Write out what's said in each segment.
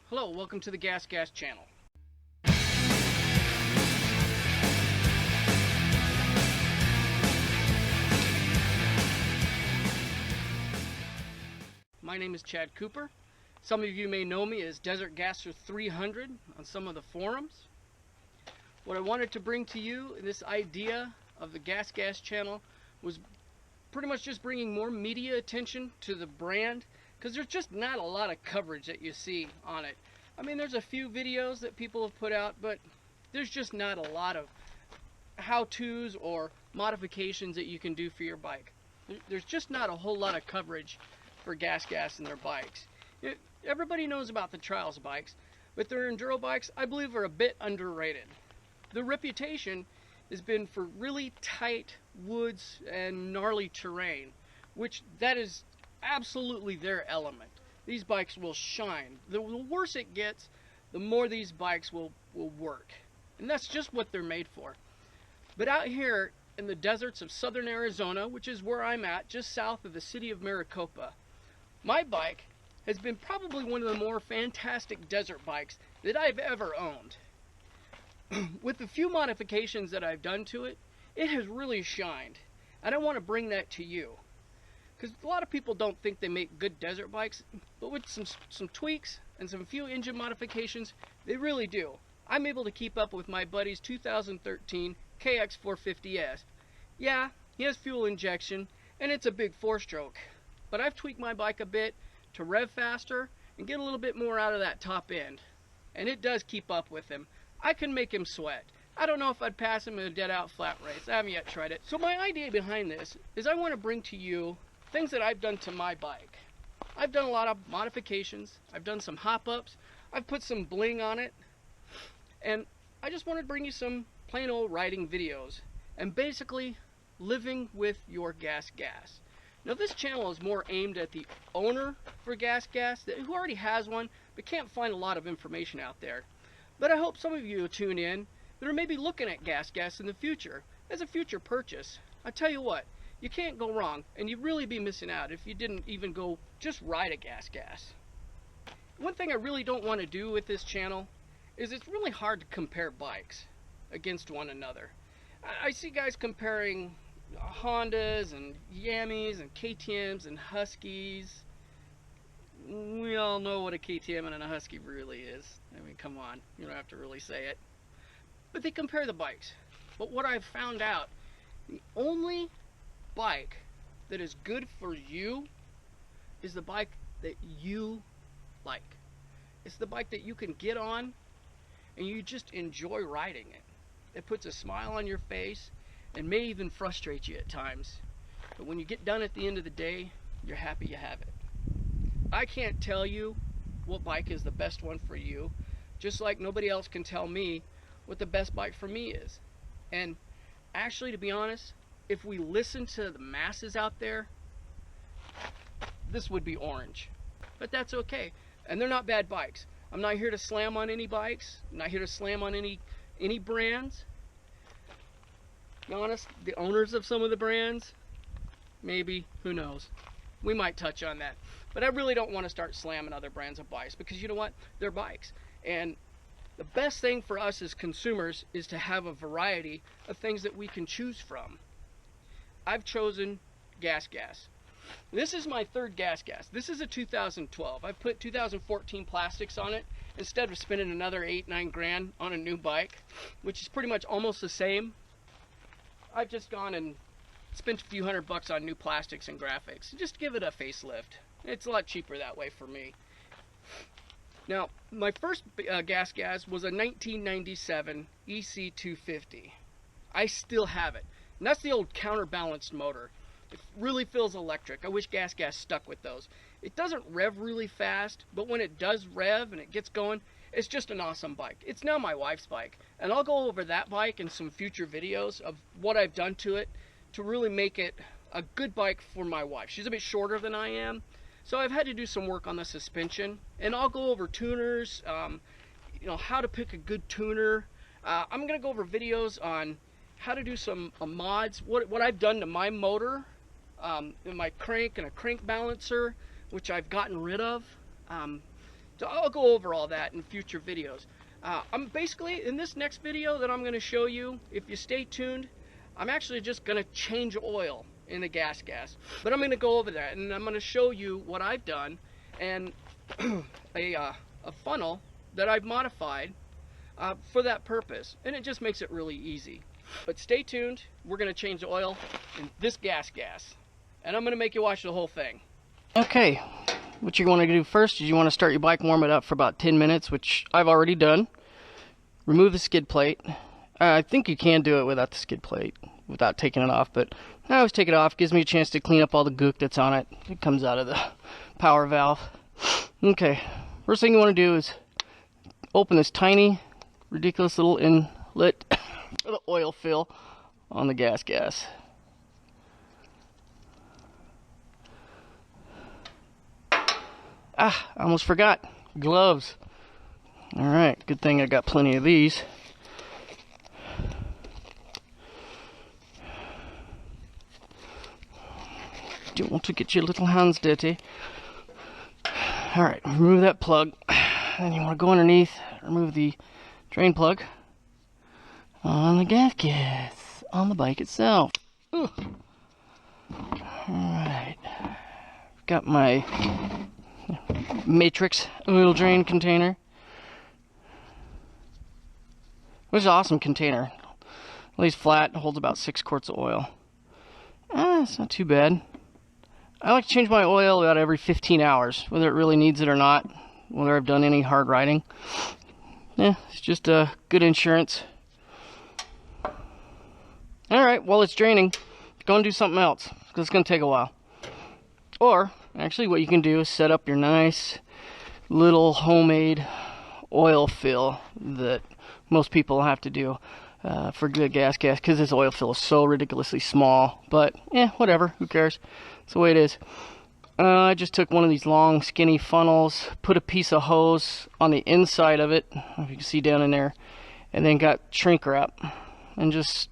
Hello, welcome to the GasGas channel. My name is Chad Cooper. Some of you may know me as Desert Gasser 300 on some of the forums. What I wanted to bring to you, this idea of the GasGas channel, was pretty much just bringing more media attention to the brand, because there's just not a lot of coverage that you see on it. I mean, there's a few videos that people have put out, but there's just not a lot of how-tos or modifications that you can do for your bike. There's just not a whole lot of coverage for GasGas and their bikes. Everybody knows about the trials bikes, but their enduro bikes, I believe, are a bit underrated. Their reputation has been for really tight woods and gnarly terrain, which that is absolutely their element. These bikes will shine. The worse it gets, the more these bikes will work. And that's just what they're made for. But out here in the deserts of southern Arizona, which is where I'm at, just south of the city of Maricopa, my bike has been probably one of the more fantastic desert bikes that I've ever owned. With the few modifications that I've done to it, it has really shined. And I want to bring that to you, because a lot of people don't think they make good desert bikes, but with some tweaks and some few engine modifications, they really do. I'm able to keep up with my buddy's 2013 KX450S. Yeah, he has fuel injection, and it's a big 4-stroke, but I've tweaked my bike a bit to rev faster and get a little bit more out of that top end, and it does keep up with him. I can make him sweat. I don't know if I'd pass him in a dead-out flat race. I haven't yet tried it. So my idea behind this is I want to bring to you things that I've done to my bike. I've done a lot of modifications. I've done some hop-ups. I've put some bling on it. And I just want to bring you some plain old riding videos and basically living with your GasGas. Now, this channel is more aimed at the owner for GasGas who already has one but can't find a lot of information out there. But I hope some of you will tune in that are maybe looking at GasGas in the future as a future purchase. I tell you what, you can't go wrong, and you'd really be missing out if you didn't even go just ride a GasGas. One thing I really don't want to do with this channel is it's really hard to compare bikes against one another. I see guys comparing Hondas and Yamis and KTMs and Huskies. We all know what a KTM and a Husky really is. I mean, come on, you don't have to really say it. But they compare the bikes. But what I've found out, the only bike that is good for you is the bike that you like. It's the bike that you can get on and you just enjoy riding it. It puts a smile on your face and may even frustrate you at times. But when you get done at the end of the day, you're happy you have it. I can't tell you what bike is the best one for you, just like nobody else can tell me what the best bike for me is. And actually, to be honest, if we listen to the masses out there, this would be orange. But that's okay. And they're not bad bikes. I'm not here to slam on any bikes. I'm not here to slam on any brands. To be honest, the owners of some of the brands, maybe, who knows. We might touch on that. But I really don't want to start slamming other brands of bikes, because you know what? They're bikes. And the best thing for us as consumers is to have a variety of things that we can choose from. I've chosen GasGas. This is my third GasGas. This is a 2012. I put 2014 plastics on it instead of spending another 8-9 grand on a new bike, which is pretty much almost the same. I've just gone and spent a few $100 on new plastics and graphics just to give it a facelift. It's a lot cheaper that way for me. Now, my first GasGas was a 1997 EC250. I still have it. And that's the old counterbalanced motor. It really feels electric. I wish GasGas stuck with those. It doesn't rev really fast, but when it does rev and it gets going, it's just an awesome bike. It's now my wife's bike. And I'll go over that bike in some future videos of what I've done to it to really make it a good bike for my wife. She's a bit shorter than I am, so I've had to do some work on the suspension. And I'll go over tuners, how to pick a good tuner. I'm going to go over videos on how to do some mods, what I've done to my motor, in my crank and a crank balancer, which I've gotten rid of. So I'll go over all that in future videos. I'm basically, in this next video that I'm going to show you, if you stay tuned, I'm actually just going to change oil in the GasGas. But I'm going to go over that, and I'm going to show you what I've done, and a funnel that I've modified for that purpose. And it just makes it really easy. But stay tuned, we're going to change the oil in this GasGas. And I'm going to make you watch the whole thing. Okay, what you want to do first is you want to start your bike, warm it up for about 10 minutes, which I've already done. Remove the skid plate. I think you can do it without the skid plate, without taking it off, but I always take it off. Gives me a chance to clean up all the gook that's on it. It comes out of the power valve. Okay, first thing you want to do is open this tiny, ridiculous little inlet for the oil fill on the GasGas. I almost forgot. Gloves. Alright, good thing I got plenty of these. Don't want to get your little hands dirty. Alright, remove that plug. Then you want to go underneath, remove the drain plug on the GasGas, on the bike itself. Alright, got my matrix oil drain container. Which is an awesome container. Lays flat, holds about 6 quarts of oil. It's not too bad. I like to change my oil about every 15 hours, whether it really needs it or not, whether I've done any hard riding. Yeah, it's just a good insurance. Alright, while it's draining, go and do something else, because it's going to take a while. Or, actually what you can do is set up your nice little homemade oil fill that most people have to do for good GasGas, because this oil fill is so ridiculously small. But, whatever, who cares? It's the way it is. I just took one of these long skinny funnels, put a piece of hose on the inside of it, if you can see down in there, and then got shrink wrap and just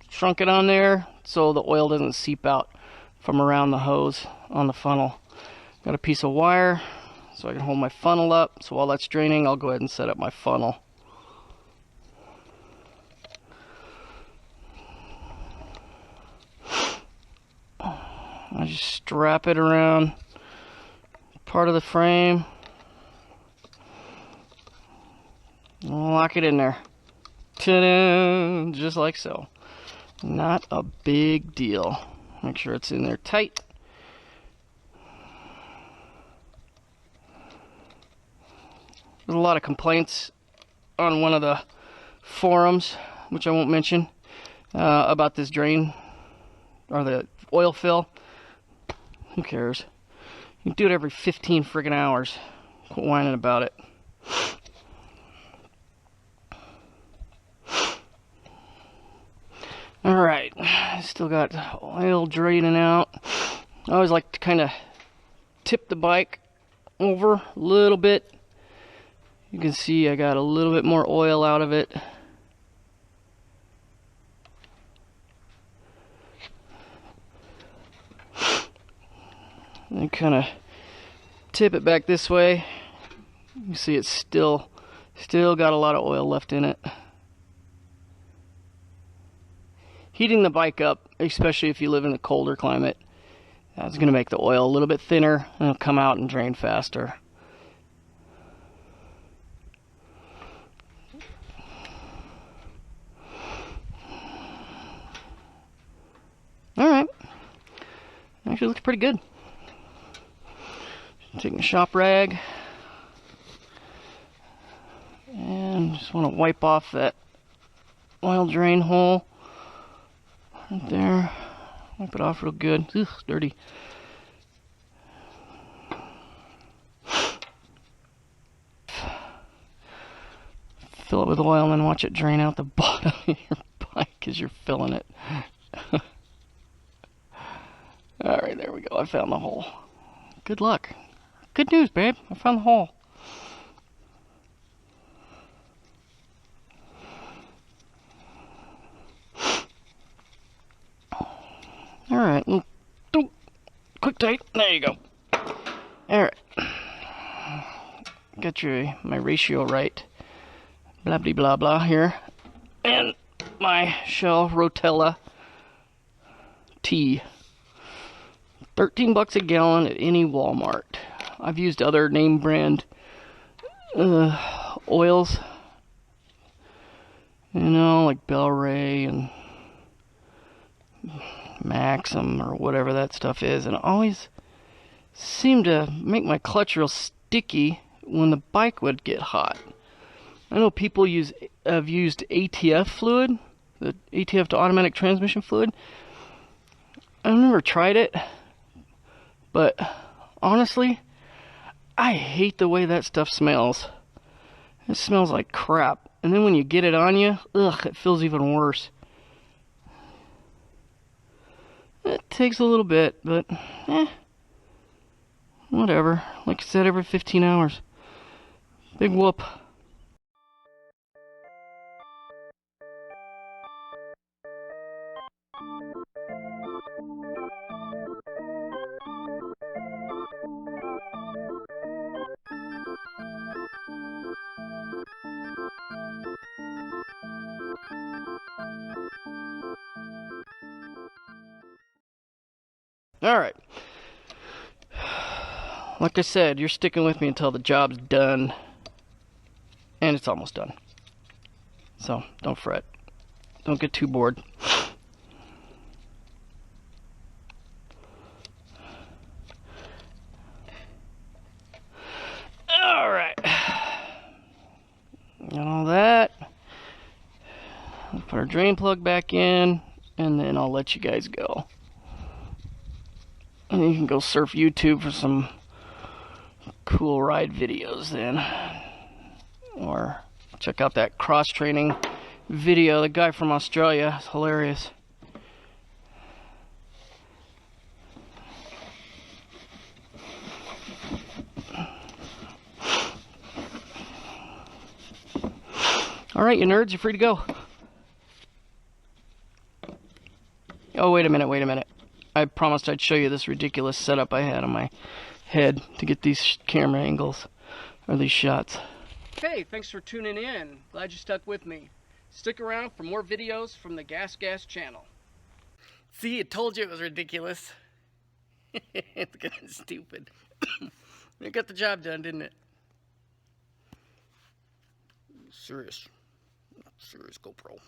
shrunk it on there so the oil doesn't seep out from around the hose on the funnel. Got a piece of wire so I can hold my funnel up, so while that's draining I'll go ahead and set up my funnel. I just strap it around part of the frame, lock it in there. Ta-da! Just like so. Not a big deal. Make sure it's in there tight. There's a lot of complaints on one of the forums, which I won't mention, about this drain or the oil fill. Who cares? You can do it every 15 friggin' hours. Quit whining about it. Alright, still got oil draining out. I always like to kind of tip the bike over a little bit. You can see I got a little bit more oil out of it. And kind of tip it back this way. You see it's still got a lot of oil left in it. Heating the bike up, especially if you live in a colder climate, that's going to make the oil a little bit thinner and it'll come out and drain faster. Alright, actually looks pretty good. Taking a shop rag and just want to wipe off that oil drain hole right there. Wipe it off real good. Ugh, it's dirty. Fill it with oil and then watch it drain out the bottom of your bike as you're filling it. Alright, there we go. I found the hole. Good luck. Good news, babe. I found the hole. Alright. Quick tight. There you go. Alright. got my ratio right. Blah blah blah blah here. And my Shell Rotella tea. 13 bucks a gallon at any Walmart. I've used other name brand oils, you know, like Bel-Ray and Maxim or whatever that stuff is, and it always seemed to make my clutch real sticky when the bike would get hot. I know people have used ATF fluid, the ATF to automatic transmission fluid. I've never tried it, but honestly, I hate the way that stuff smells. It smells like crap. And then when you get it on you, ugh, it feels even worse. It takes a little bit, but whatever. Like I said, every 15 hours. Big whoop. Alright. Like I said, you're sticking with me until the job's done. And it's almost done. So, don't fret. Don't get too bored. Alright. Got all that. I'll put our drain plug back in, and then I'll let you guys go. And you can go surf YouTube for some cool ride videos then. Or check out that cross-training video. The guy from Australia is hilarious. Alright, you nerds, you're free to go. Oh, wait a minute. I promised I'd show you this ridiculous setup I had on my head to get these camera angles, or these shots. Hey, thanks for tuning in. Glad you stuck with me. Stick around for more videos from the GasGas channel. See, I told you it was ridiculous. It's kind of stupid. It got the job done, didn't it? Serious GoPro.